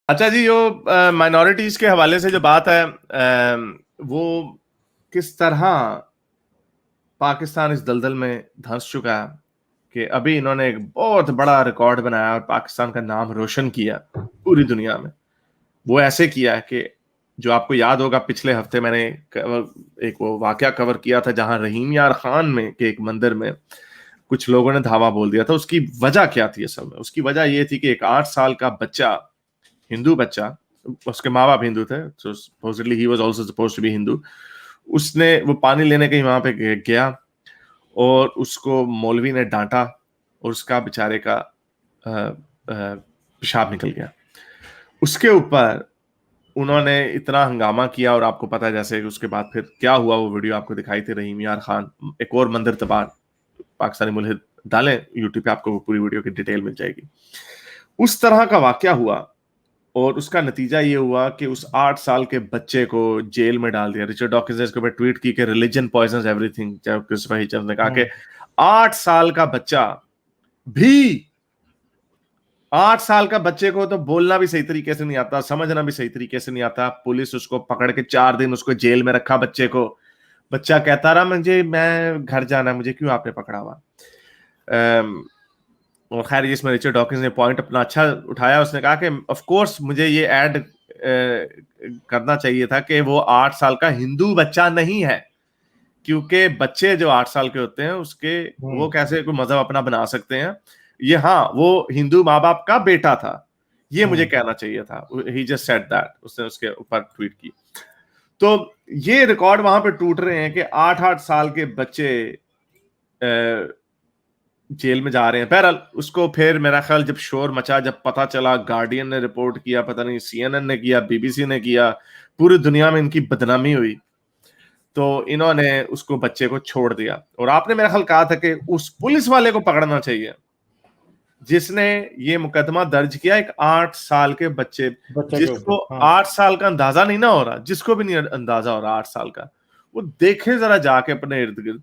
اچھا جی، جو مائنورٹیز کے حوالے سے جو بات ہے وہ کس طرح پاکستان اس دلدل میں دھنس چکا ہے کہ ابھی انہوں نے ایک بہت بڑا ریکارڈ بنایا اور پاکستان کا نام روشن کیا پوری دنیا میں. وہ ایسے کیا ہے کہ جو آپ کو یاد ہوگا پچھلے ہفتے میں نے ایک وہ واقعہ کور کیا تھا جہاں رحیم یار خان میں کے ایک مندر میں کچھ لوگوں نے دھاوا بول دیا تھا. اس کی وجہ کیا تھی اصل میں؟ اس کی وجہ یہ تھی کہ ایک 8 سال کا بچہ، ہندو بچہ، اس کے ماں باپ ہندو تھے، so supposedly he was also supposed to be Hindu. اس نے وہ پانی لینے کہیں وہاں پہ گیا اور اس کو مولوی نے ڈانٹا اور اس کا بیچارے کا پیشاب نکل گیا. اس کے اوپر انہوں نے اتنا ہنگامہ کیا اور آپ کو پتا ہے جیسے اس کے بعد پھر کیا ہوا، وہ ویڈیو آپ کو دکھائی تھی رحیم یار خان. ایک اور مندر تباہ پاکستانی ملحد ڈالیں یوٹیوب پہ، آپ کو پوری ویڈیو کی ڈیٹیل مل جائے گی. اس طرح کا واقعہ ہوا اور اس کا نتیجہ یہ ہوا کہ اس 8 سال کے بچے کو جیل میں ڈال دیا. رچرڈ ڈاکنز نے اس کے اوپر ٹویٹ کی کہ religion poisons everything. Christopher Hitchens نے کہا کہ 8 سال کا بچہ بھی، 8 سال کا بچے کو تو بولنا بھی صحیح طریقے سے نہیں آتا، سمجھنا بھی صحیح طریقے سے نہیں آتا. پولیس اس کو پکڑ کے 4 دن اس کو جیل میں رکھا بچے کو. بچہ کہتا رہا میں گھر جانا ہے، مجھے کیوں آپ نے پکڑا ہوا. اور خیر اس میں رچرڈ ڈاکنز نے پوائنٹ اپنا اچھا اٹھایا. اس نے کہا کہ آف کورس مجھے یہ ایڈ کرنا چاہیے تھا کہ وہ 8 سال کا ہندو بچہ نہیں ہے، کیونکہ بچے جو 8 سال کے ہوتے ہیں اس کے وہ کیسے کوئی مذہب اپنا بنا سکتے ہیں. یہ ہاں وہ ہندو ماں باپ کا بیٹا تھا، یہ مجھے کہنا چاہیے تھا. He just said that. اس نے اس کے اوپر ٹویٹ کی. تو یہ ریکارڈ وہاں پہ ٹوٹ رہے ہیں کہ 8 سال کے بچے جیل میں جا رہے ہیں. بہرحال اس کو پھر میرا خیال جب شور مچا، جب پتا چلا، گارڈین نے رپورٹ کیا، پتہ نہیں CNN نے کیا، BBC نے کیا، پوری دنیا میں ان کی بدنامی ہوئی، تو انہوں نے اس کو بچے کو چھوڑ دیا. اور آپ نے میرا خیال کہا تھا کہ اس پولیس والے کو پکڑنا چاہیے جس نے یہ مقدمہ درج کیا ایک 8 سال کے بچے، جس کو 8 سال کا اندازہ نہیں نہ ہو رہا، جس کو بھی نہیں اندازہ ہو رہا 8 سال کا. وہ دیکھیں ذرا جا کے اپنے ارد گرد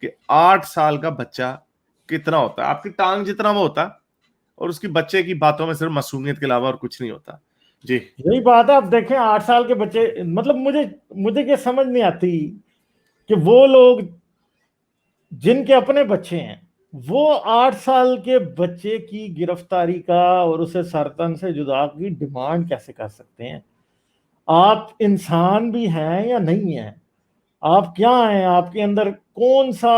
کہ 8 سال کا بچہ کتنا ہوتا ہے. آپ کی ٹانگ جتنا وہ ہوتا اور اس کی بچے کی باتوں میں صرف معصومیت کے علاوہ اور کچھ نہیں ہوتا. جی یہی بات ہے. اب دیکھیں 8 سال کے بچے، مطلب مجھے یہ سمجھ نہیں آتی کہ وہ لوگ جن کے اپنے بچے ہیں وہ 8 سال کے بچے کی گرفتاری کا اور اسے سرطن سے جدا کی ڈیمانڈ کیسے کر سکتے ہیں؟ آپ انسان بھی ہیں یا نہیں ہیں؟ آپ کیا ہیں؟ آپ کے اندر کون سا،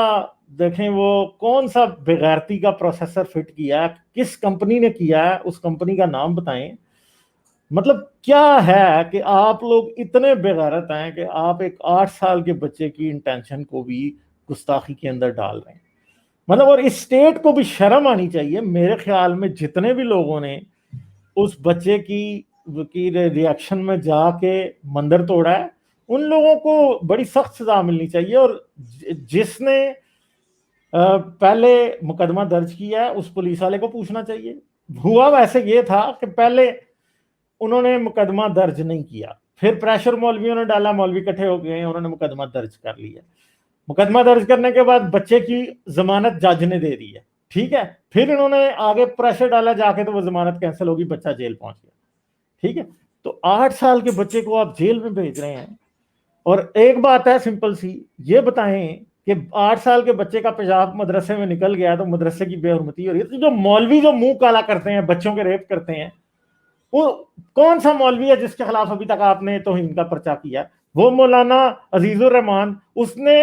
دیکھیں وہ کون سا بغیرتی کا پروسیسر فٹ کیا ہے، کس کمپنی نے کیا ہے، اس کمپنی کا نام بتائیں. مطلب کیا ہے کہ آپ لوگ اتنے بغیرت ہیں کہ آپ ایک 8 سال کے بچے کی انٹینشن کو بھی گستاخی کے اندر ڈال رہے ہیں. مطلب اور اس اسٹیٹ کو بھی شرم آنی چاہیے میرے خیال میں. جتنے بھی لوگوں نے اس بچے کی ریاکشن میں جا کے مندر توڑا ہے ان لوگوں کو بڑی سخت سزا ملنی چاہیے. اور جس نے پہلے مقدمہ درج کیا ہے اس پولیس والے کو پوچھنا چاہیے. ہوا ویسے یہ تھا کہ پہلے انہوں نے مقدمہ درج نہیں کیا، پھر پریشر مولویوں نے ڈالا، مولوی اکٹھے ہو گئے، انہوں نے مقدمہ درج کر لیا. مقدمہ درج کرنے کے بعد بچے کی ضمانت جج نے دے دی ہے، ٹھیک ہے. پھر انہوں نے آگے پریشر ڈالا جا کے تو وہ ضمانت کینسل ہوگی، بچہ جیل پہنچ گیا، ٹھیک ہے. تو 8 سال کے بچے کو آپ جیل میں بھیج رہے ہیں. اور ایک بات ہے سمپل سی، یہ بتائیں کہ 8 سال کے بچے کا پیشاب مدرسے میں نکل گیا تو مدرسے کی بے حرمتی ہو رہی ہے. تو جو مولوی جو منہ کالا کرتے ہیں، بچوں کے ریپ کرتے ہیں، وہ کون سا مولوی ہے جس کے خلاف ابھی تک آپ نے توہین کا پرچہ کیا؟ وہ مولانا عزیز الرحمان، اس نے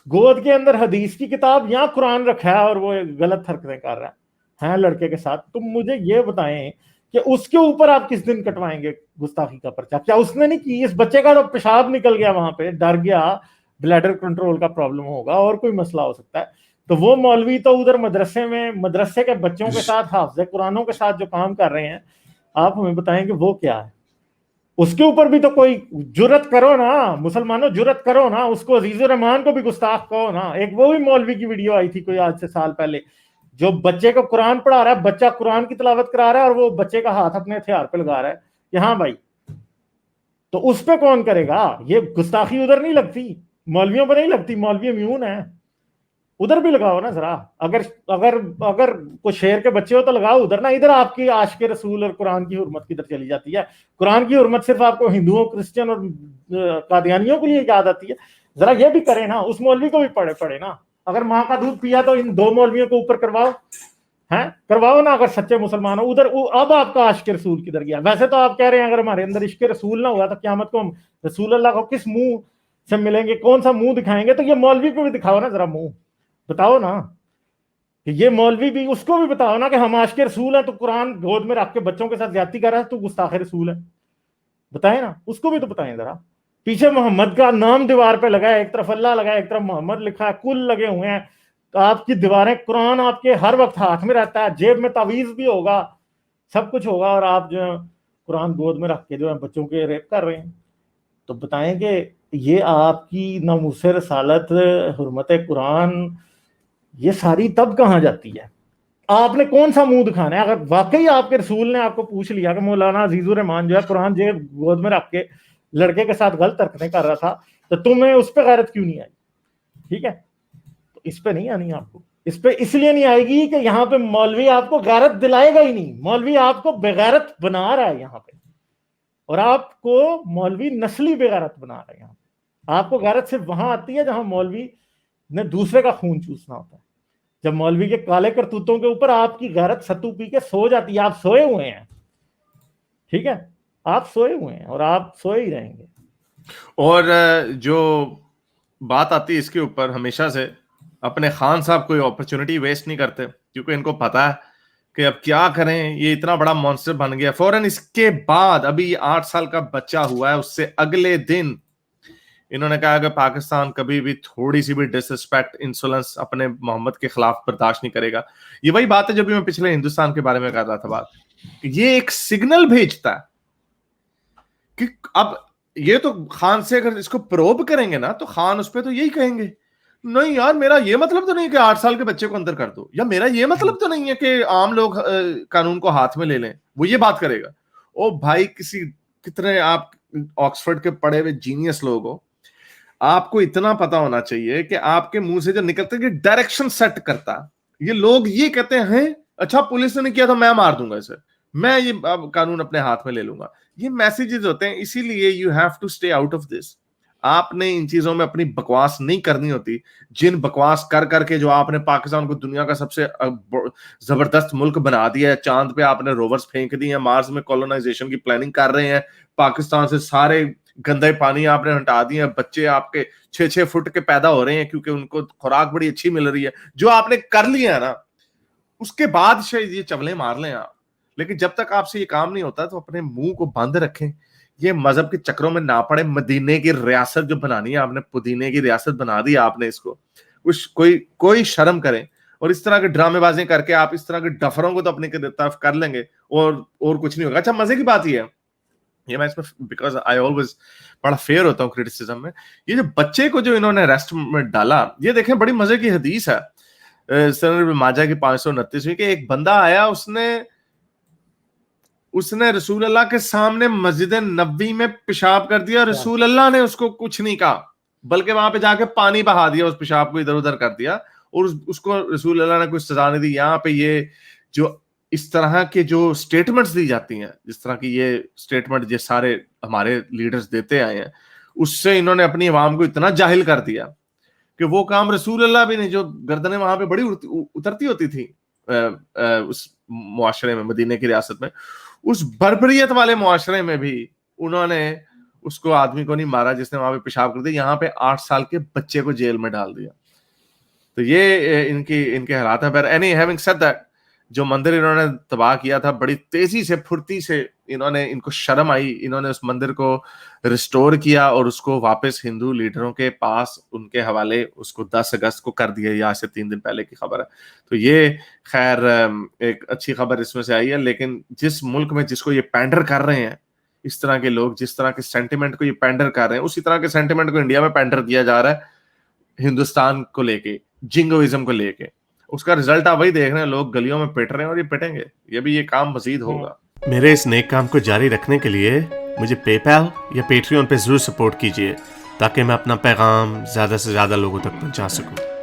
گود کے اندر حدیث کی کتاب یا قرآن رکھا ہے اور وہ غلط حرکتیں کر رہا ہے لڑکے کے ساتھ. تم مجھے یہ بتائیں کہ اس کے اوپر آپ کس دن کٹوائیں گے گستاخی کا پرچہ؟ کیا اس نے نہیں کی؟ اس بچے کا تو پیشاب نکل گیا وہاں پہ، ڈر گیا، بلیڈر کنٹرول کا پرابلم ہوگا اور کوئی مسئلہ ہو سکتا ہے. تو وہ مولوی تو ادھر مدرسے میں مدرسے کے بچوں کے ساتھ، حافظ قرآنوں کے ساتھ جو کام کر رہے ہیں، آپ ہمیں بتائیں کہ وہ کیا ہے. اس کے اوپر بھی تو کوئی جرت کرو نا، مسلمانوں جرت کرو نا، اس کو عزیز الرحمان کو بھی گستاخ کہو نا. ایک وہ بھی مولوی کی ویڈیو آئی تھی کوئی آج سے سال پہلے، جو بچے کو قرآن پڑھا رہا ہے، بچہ قرآن کی تلاوت کرا رہا ہے اور وہ بچے کا ہاتھ اپنے ہتھیار پہ لگا رہا ہے کہ ہاں بھائی. تو اس پہ کون کرے گا؟ یہ گستاخی ادھر نہیں لگتی، مولویوں پہ نہیں لگتی، مولوی امیون ہے. ادھر بھی لگاؤ نا ذرا. اگر کوئی شہر کے بچے ہو تو لگاؤ ادھر نا. ادھر آپ کی عاشق رسول اور قرآن کی حرمت کدھر چلی جاتی ہے؟ قرآن کی حرمت صرف آپ کو ہندوؤں، کرسچن اور قادیانیوں کے لیے یاد آتی ہے. ذرا یہ بھی کریں نا، اس مولوی کو بھی پڑھے نا. اگر ماں کا دودھ پیا تو ان 2 مولویوں کو اوپر کرواؤ نا اگر سچے مسلمان ہو. ادھر اب آپ کا عاشق رسول کدھر گیا؟ ویسے تو آپ کہہ رہے ہیں اگر ہمارے اندر عشق رسول نہ ہوا تو قیامت کو ہم رسول اللہ کو کس منہ سے ملیں گے، کون سا منہ دکھائیں گے؟ تو یہ مولوی کو بھی دکھاؤ نا ذرا منہ، بتاؤ نا کہ یہ مولوی بھی، اس کو بھی بتاؤ نا کہ ہم عاشق رسول ہیں تو قرآن گود میں رکھ کے بچوں کے ساتھ زیادتی کر رہا ہے تو گستاخ رسول ہے. بتائیں نا، اس کو بھی تو بتائیں ذرا. پیچھے محمد کا نام دیوار پہ لگا ہے، ایک طرف اللہ لگا ہے، ایک طرف محمد لکھا ہے، کل لگے ہوئے ہیں. آپ کی دیواریں، قرآن آپ کے ہر وقت ہاتھ میں رہتا ہے، جیب میں تعویذ بھی ہوگا، سب کچھ ہوگا، اور آپ جو ہے قرآن گود میں رکھ کے جو ہے بچوں کے ریپ کر رہے ہیں. تو بتائیں کہ یہ آپ کی ناموس رسالت، حرمت قرآن، یہ ساری تب کہاں جاتی ہے؟ آپ نے کون سا منہ دکھانا ہے؟ اگر واقعی آپ کے رسول نے آپ کو پوچھ لیا کہ مولانا عزیز الرحمان جو ہے قرآن جیب گود میں رکھ کے لڑکے کے ساتھ غلط حرکتیں کر رہا تھا، تو تمہیں اس پہ غیرت کیوں نہیں آئی؟ ٹھیک ہے، تو اس پہ نہیں آنی آپ کو. اس پہ اس لیے نہیں آئے گی کہ یہاں پہ مولوی آپ کو غیرت دلائے گا ہی نہیں. مولوی آپ کو بغیرت بنا رہا ہے یہاں پہ، اور آپ کو مولوی نسلی بغیرت بنا رہا ہے یہاں پہ. آپ کو غیرت صرف وہاں آتی ہے جہاں مولوی نے دوسرے کا خون چوسنا ہوتا ہے. جب مولوی کے کالے کرتوتوں کے اوپر آپ کی غیرت ستو پی کے سو جاتی ہے. آپ سوئے ہوئے ہیں، ٹھیک ہے، آپ سوئے ہوئے ہیں اور آپ سوئے ہی رہیں گے. اور جو بات آتی ہے اس کے اوپر، ہمیشہ سے اپنے خان صاحب کوئی اپرچونٹی ویسٹ نہیں کرتے، کیونکہ ان کو پتا ہے کہ اب کیا کریں، یہ اتنا بڑا مونسٹر بن گیا. فوراً اس کے بعد ابھی 8 سال کا بچہ ہوا ہے، اس سے اگلے دن انہوں نے کہا کہ پاکستان کبھی بھی تھوڑی سی بھی ڈس رسپیکٹ، انسولنس اپنے محمد کے خلاف برداشت نہیں کرے گا. یہ وہی بات ہے جو بھی میں پچھلے ہندوستان کے بارے میں کر رہا تھا بات، کہ یہ ایک سگنل بھیجتا ہے کہ اب یہ تو خان سے اگر اس کو پروب کریں گے نا تو خان اس پہ تو یہی کہیں گے، نہیں یار میرا یہ مطلب تو نہیں کہ 8 سال کے بچے کو اندر کر دو، یا میرا یہ مطلب تو نہیں ہے کہ عام لوگ قانون کو ہاتھ میں لے لیں. وہ یہ بات کرے گا. او بھائی، کتنے آپ آکسفورڈ کے پڑھے ہوئے جینیس لوگ ہو، آپ کو اتنا پتا ہونا چاہیے کہ آپ کے منہ سے جو نکلتا ہے کہ ڈائریکشن سیٹ کرتا. یہ لوگ یہ کہتے ہیں اچھا پولیس نے نہیں کیا تو میں مار دوں گا اسے، میں یہ قانون اپنے ہاتھ میں لے لوں گا. یہ میسیجز ہوتے ہیں. اسی لیے you have to stay out of this. آپ نے ان چیزوں میں اپنی بکواس نہیں کرنی ہوتی. جن بکواس کر کے جو آپ نے پاکستان کو دنیا کا سب سے زبردست ملک بنا دیا ہے، چاند پہ آپ نے روورز پھینک دی ہیں، مارس میں کولونائزیشن کی پلاننگ کر رہے ہیں، پاکستان سے سارے گندے پانی آپ نے ہٹا دیے ہیں، بچے آپ کے 6 فٹ کے پیدا ہو رہے ہیں کیونکہ ان کو خوراک بڑی اچھی مل رہی ہے. جو آپ نے کر لیا ہے نا، اس کے بعد شاید یہ چولیں مار لیں آپ. لیکن جب تک آپ سے یہ کام نہیں ہوتا تو اپنے منہ کو بند رکھیں. یہ مذہب کے چکروں میں نہ پڑے. مدینے کی ریاست جو بنانی ہے آپ نے، پودینے کی ریاست بنا دی آپ نے اس کو. کوئی شرم کریں. اور اس طرح کے ڈرامے بازی کر کے آپ اس طرح کے ڈفروں کو تو اپنی طرف کر لیں گے اور کچھ نہیں ہوگا. اچھا مزے کی بات یہ ہے، یہ میں اس میں بیکاز آئی آلویز بڑا فیئر ہوتا ہوں کرٹیسزم میں، یہ جو بچے کو جو انہوں نے ریسٹ میں ڈالا، یہ دیکھیں بڑی مزے کی حدیث ہے سنن ابن ماجہ کی 529 کہ ایک بندہ آیا، اس نے رسول اللہ کے سامنے مسجد نبوی میں پیشاب کر دیا. رسول اللہ نے اس کو کچھ نہیں کہا، بلکہ وہاں پہ جا کے پانی بہا دیا، اس پیشاب کو ادھر ادھر کر دیا، اور اس کو رسول اللہ نے کوئی سزا نہیں دی. یہاں پہ یہ جو اس طرح کے جو سٹیٹمنٹس دی جاتی ہیں، جس طرح کی یہ سٹیٹمنٹ یہ سارے ہمارے لیڈرز دیتے آئے ہیں، اس سے انہوں نے اپنی عوام کو اتنا جاہل کر دیا کہ وہ کام رسول اللہ بھی نہیں. جو گردنیں وہاں پہ بڑی اترتی ہوتی تھی اس معاشرے میں، مدینہ کی ریاست میں، اس بربریت والے معاشرے میں بھی انہوں نے اس کو آدمی کو نہیں مارا جس نے وہاں پہ پیشاب کر دیا. یہاں پہ 8 سال کے بچے کو جیل میں ڈال دیا. تو یہ ان کے حالات ہیں. But having said that، جو مندر انہوں نے تباہ کیا تھا، بڑی تیزی سے پھرتی سے ان کو شرم آئی، انہوں نے اس مندر کو ریسٹور کیا اور اس کو واپس ہندو لیڈروں کے پاس ان کے حوالے اس کو 10 اگست کو کر دیا. یا سے 3 دن پہلے کی خبر ہے. تو یہ خیر ایک اچھی خبر اس میں سے آئی ہے. لیکن جس ملک میں جس کو یہ پینڈر کر رہے ہیں اس طرح کے لوگ، جس طرح کے سینٹیمنٹ کو یہ پینڈر کر رہے ہیں، اسی طرح کے سینٹیمنٹ کو انڈیا میں پینڈر کیا جا رہا ہے ہندوستان کو لے کے، جنگوازم کو لے کے. اس کا رزلٹ آپ وہی دیکھ رہے ہیں، لوگ گلیوں میں پٹ رہے ہیں اور یہ پٹیں گے. یہ کام مزید ہوگا. میرے اس نیک کام کو جاری رکھنے کے لیے مجھے پے پیل یا پیٹریون پہ ضرور سپورٹ کیجیے تاکہ میں اپنا پیغام زیادہ سے زیادہ لوگوں تک پہنچا سکوں.